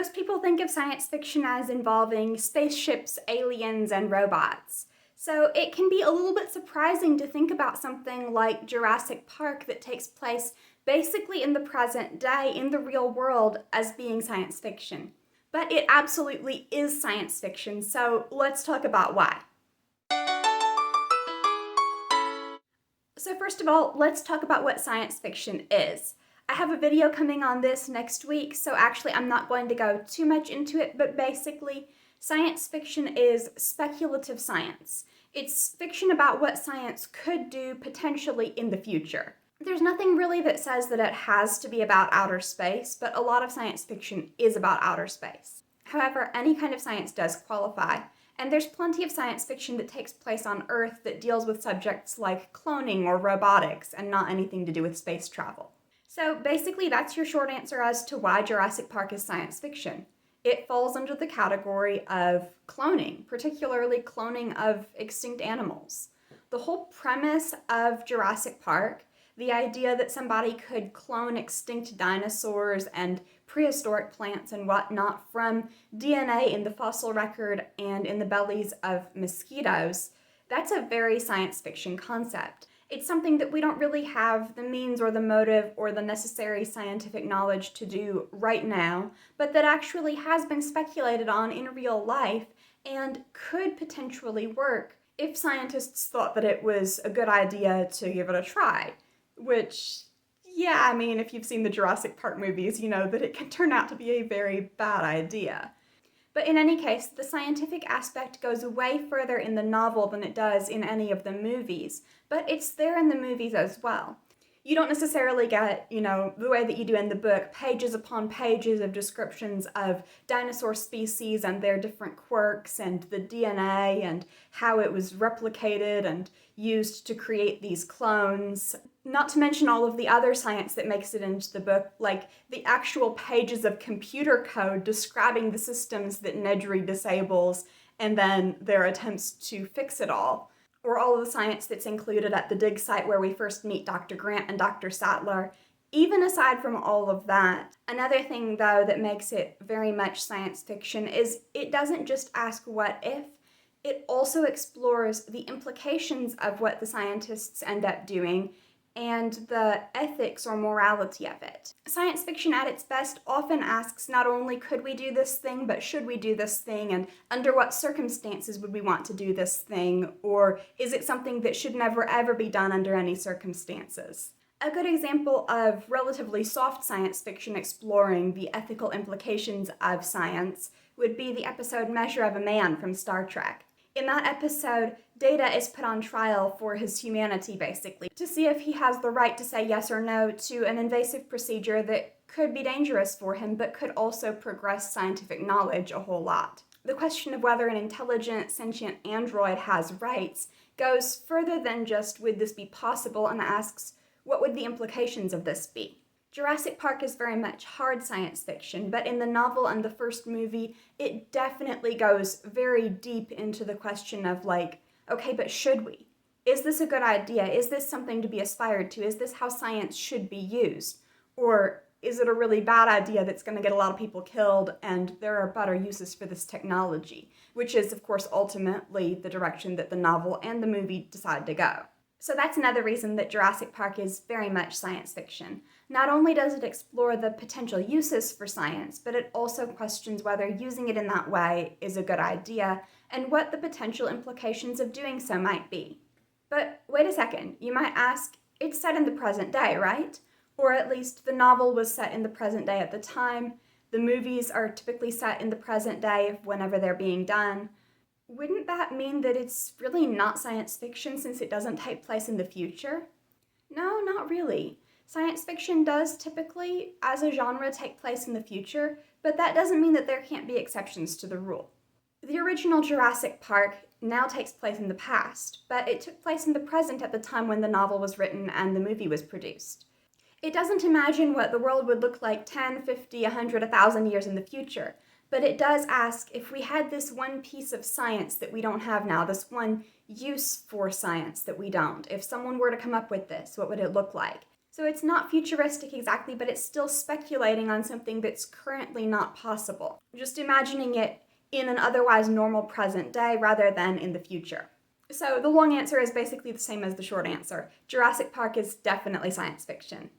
Most people think of science fiction as involving spaceships, aliens, and robots. So it can be a little bit surprising to think about something like Jurassic Park that takes place basically in the present day, in the real world, as being science fiction. But it absolutely is science fiction, so let's talk about why. So first of all, let's talk about what science fiction is. I have a video coming on this next week, so actually I'm not going to go too much into it, but basically, science fiction is speculative science. It's fiction about what science could do potentially in the future. There's nothing really that says that it has to be about outer space, but a lot of science fiction is about outer space. However, any kind of science does qualify, and there's plenty of science fiction that takes place on Earth that deals with subjects like cloning or robotics and not anything to do with space travel. So basically, that's your short answer as to why Jurassic Park is science fiction. It falls under the category of cloning, particularly cloning of extinct animals. The whole premise of Jurassic Park, the idea that somebody could clone extinct dinosaurs and prehistoric plants and whatnot from DNA in the fossil record and in the bellies of mosquitoes, that's a very science fiction concept. It's something that we don't really have the means or the motive or the necessary scientific knowledge to do right now, but that actually has been speculated on in real life and could potentially work if scientists thought that it was a good idea to give it a try. Which, yeah, I mean, if you've seen the Jurassic Park movies, you know that it can turn out to be a very bad idea. But in any case, the scientific aspect goes way further in the novel than it does in any of the movies, but it's there in the movies as well. You don't necessarily get, the way that you do in the book, pages upon pages of descriptions of dinosaur species and their different quirks and the DNA and how it was replicated and used to create these clones. Not to mention all of the other science that makes it into the book, like the actual pages of computer code describing the systems that Nedry disables and then their attempts to fix it all. Or all of the science that's included at the dig site where we first meet Dr. Grant and Dr. Sattler. Even aside from all of that, another thing though that makes it very much science fiction is it doesn't just ask what if, it also explores the implications of what the scientists end up doing and the ethics or morality of it. Science fiction at its best often asks not only could we do this thing, but should we do this thing, and under what circumstances would we want to do this thing, or is it something that should never ever be done under any circumstances? A good example of relatively soft science fiction exploring the ethical implications of science would be the episode Measure of a Man from Star Trek. In that episode, Data is put on trial for his humanity, basically, to see if he has the right to say yes or no to an invasive procedure that could be dangerous for him, but could also progress scientific knowledge a whole lot. The question of whether an intelligent, sentient android has rights goes further than just would this be possible and asks what would the implications of this be. Jurassic Park is very much hard science fiction, but in the novel and the first movie, it definitely goes very deep into the question of okay, but should we? Is this a good idea? Is this something to be aspired to? Is this how science should be used? Or is it a really bad idea that's going to get a lot of people killed and there are better uses for this technology? Which is, of course, ultimately the direction that the novel and the movie decide to go. So that's another reason that Jurassic Park is very much science fiction. Not only does it explore the potential uses for science, but it also questions whether using it in that way is a good idea and what the potential implications of doing so might be. But wait a second, you might ask, it's set in the present day, right? Or at least the novel was set in the present day at the time. The movies are typically set in the present day whenever they're being done. Wouldn't that mean that it's really not science fiction since it doesn't take place in the future? No, not really. Science fiction does typically, as a genre, take place in the future, but that doesn't mean that there can't be exceptions to the rule. The original Jurassic Park now takes place in the past, but it took place in the present at the time when the novel was written and the movie was produced. It doesn't imagine what the world would look like 10, 50, 100, 1,000 years in the future, but it does ask if we had this one piece of science that we don't have now, this one use for science that we don't, if someone were to come up with this, what would it look like? So it's not futuristic exactly, but it's still speculating on something that's currently not possible. Just imagining it in an otherwise normal present day rather than in the future. So the long answer is basically the same as the short answer. Jurassic Park is definitely science fiction.